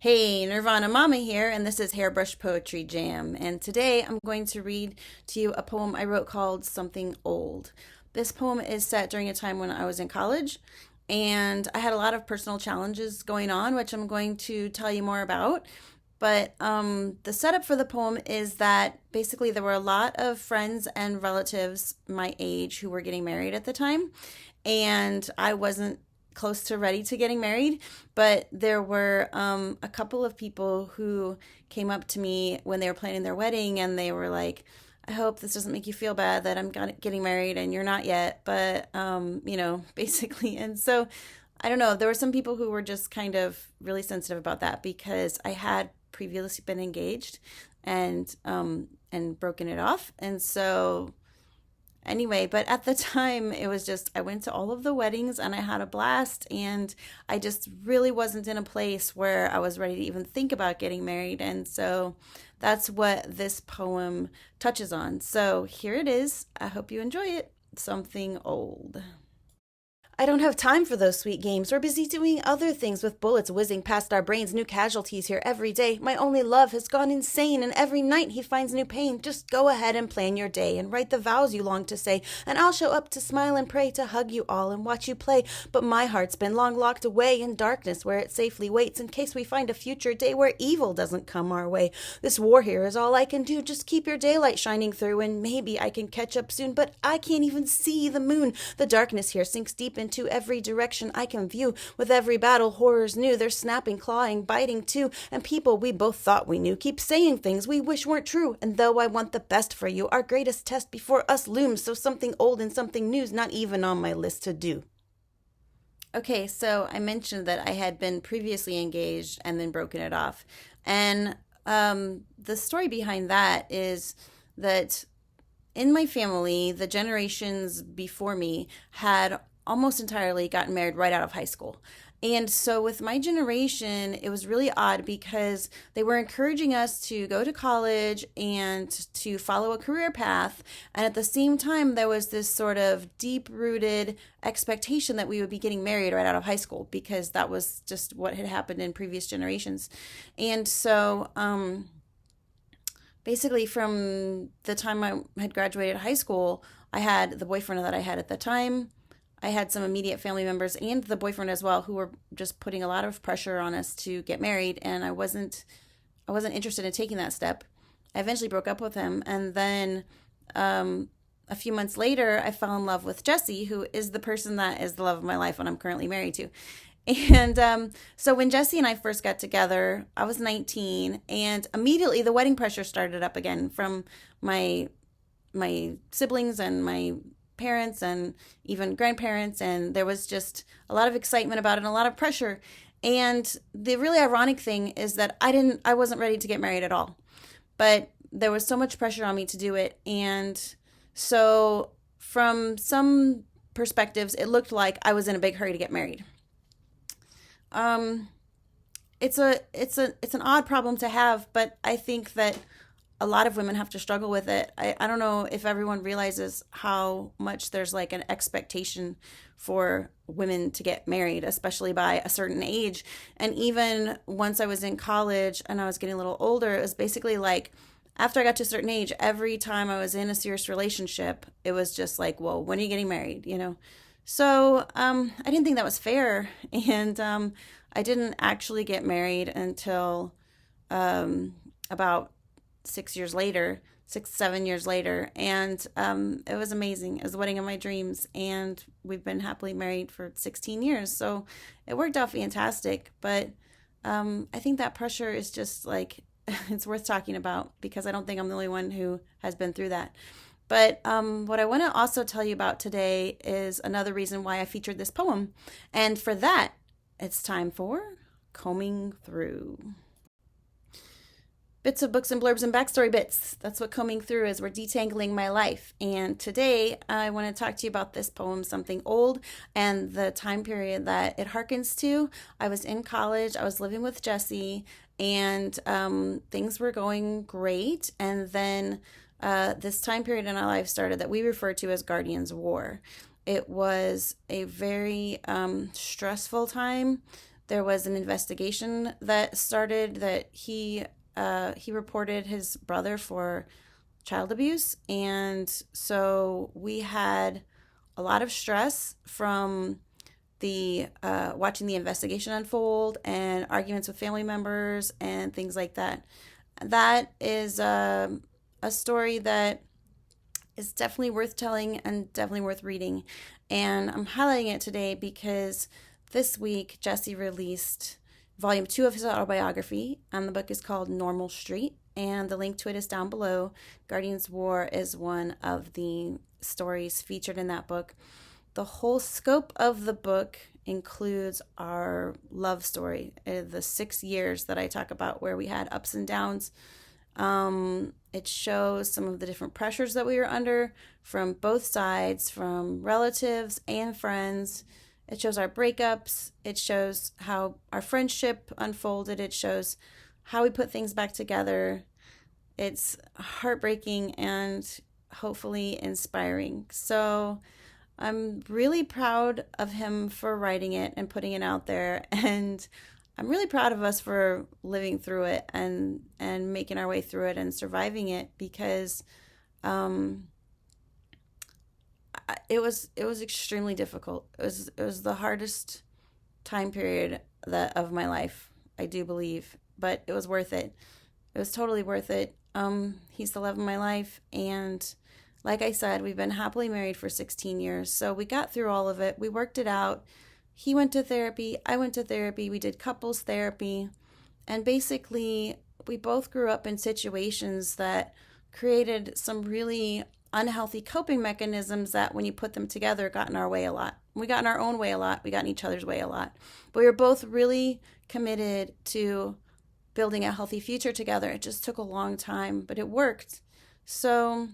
Hey, Nirvana Mama here, and this is Hairbrush Poetry Jam. And today I'm going to read to you a poem I wrote called Something Old. This poem is set during a time when I was in college, and I had a lot of personal challenges going on, which I'm going to tell you more about. But the setup for the poem is that basically there were a lot of friends and relatives my age who were getting married at the time, and I wasn't close to ready to getting married, but there were a couple of people who came up to me when they were planning their wedding, and they were like, I hope this doesn't make you feel bad that I'm getting married and you're not yet, but basically. And so I don't know, there were some people who were just kind of really sensitive about that because I had previously been engaged and broken it off. And so anyway, but at the time, it was just, I went to all of the weddings and I had a blast. And I just really wasn't in a place where I was ready to even think about getting married. And so that's what this poem touches on. So here it is. I hope you enjoy it. Something Old. I don't have time for those sweet games. We're busy doing other things with bullets whizzing past our brains, new casualties here every day. My only love has gone insane, and every night he finds new pain. Just go ahead and plan your day and write the vows you long to say, and I'll show up to smile and pray, to hug you all and watch you play. But my heart's been long locked away in darkness where it safely waits in case we find a future day where evil doesn't come our way. This war here is all I can do. Just keep your daylight shining through, and maybe I can catch up soon, but I can't even see the moon. The darkness here sinks deep into every direction I can view. With every battle, horrors new. They're snapping, clawing, biting too. And people we both thought we knew keep saying things we wish weren't true. And though I want the best for you, our greatest test before us looms. So something old and something new's not even on my list to do. Okay, so I mentioned that I had been previously engaged and then broken it off. And the story behind that is that in my family, the generations before me had almost entirely gotten married right out of high school. And so with my generation, it was really odd because they were encouraging us to go to college and to follow a career path. And at the same time, there was this sort of deep rooted expectation that we would be getting married right out of high school because that was just what had happened in previous generations. And so, basically, from the time I had graduated high school, I had the boyfriend that I had at the time. I had some immediate family members and the boyfriend as well who were just putting a lot of pressure on us to get married, and I wasn't interested in taking that step. I eventually broke up with him, and then a few months later I fell in love with Jesse, who is the person that is the love of my life and I'm currently married to. And so when Jesse and I first got together, I was 19, and immediately the wedding pressure started up again from my siblings and my parents and even grandparents, and there was just a lot of excitement about it and a lot of pressure. And the really ironic thing is that I wasn't ready to get married at all, but there was so much pressure on me to do it. And so from some perspectives, it looked like I was in a big hurry to get married. um it's an odd problem to have, but I think that a lot of women have to struggle with it. I don't know if everyone realizes how much there's like an expectation for women to get married, especially by a certain age. And even once I was in college and I was getting a little older, it was basically like after I got to a certain age, every time I was in a serious relationship, it was just like, well, when are you getting married? So I didn't think that was fair. And I didn't actually get married until about 6 years later, 7 years later. And it was amazing. It was the wedding of my dreams. And we've been happily married for 16 years. So it worked out fantastic. But I think that pressure is just like, it's worth talking about because I don't think I'm the only one who has been through that. But what I want to also tell you about today is another reason why I featured this poem. And for that, it's time for Combing Through. Bits of books and blurbs and backstory bits. That's what combing through is. We're detangling my life. And today I want to talk to you about this poem, Something Old, and the time period that it harkens to. I was in college. I was living with Jesse, and things were going great. And then this time period in our life started that we refer to as Guardian's War. It was a very stressful time. There was an investigation that started that he reported his brother for child abuse, and so we had a lot of stress from the watching the investigation unfold and arguments with family members and things like that. That is a story that is definitely worth telling and definitely worth reading. And I'm highlighting it today because this week Jesse released volume 2 of his autobiography, and the book is called Normal Street, and the link to it is down below. Guardian's War is one of the stories featured in that book. The whole scope of the book includes our love story, the 6 years that I talk about where we had ups and downs. It shows some of the different pressures that we were under from both sides, from relatives and friends. It shows our breakups. It shows how our friendship unfolded. It shows how we put things back together. It's heartbreaking and hopefully inspiring. So I'm really proud of him for writing it and putting it out there. And I'm really proud of us for living through it and making our way through it and surviving it, because it was extremely difficult. It was the hardest time period of my life, I do believe, but it was worth it. It was totally worth it. He's the love of my life, and like I said, we've been happily married for 16 years. So we got through all of it. We worked it out. He went to therapy. I went to therapy. We did couples therapy. And basically, we both grew up in situations that created some really unhealthy coping mechanisms that, when you put them together, got in our way a lot. We got in our own way a lot. We got in each other's way a lot. But we were both really committed to building a healthy future together. It just took a long time, but it worked. So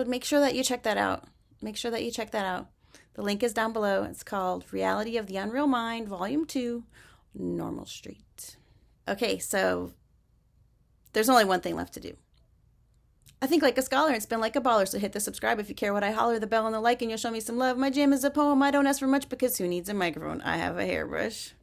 make sure that you check that out. Make sure that you check that out. The link is down below. It's called Reality of the Unreal Mind, Volume 2, Normal Street. Okay, so there's only one thing left to do. I think like a scholar and spin like a baller, so hit the subscribe if you care what I holler, the bell and the like, and you'll show me some love. My jam is a poem. I don't ask for much because who needs a microphone? I have a hairbrush.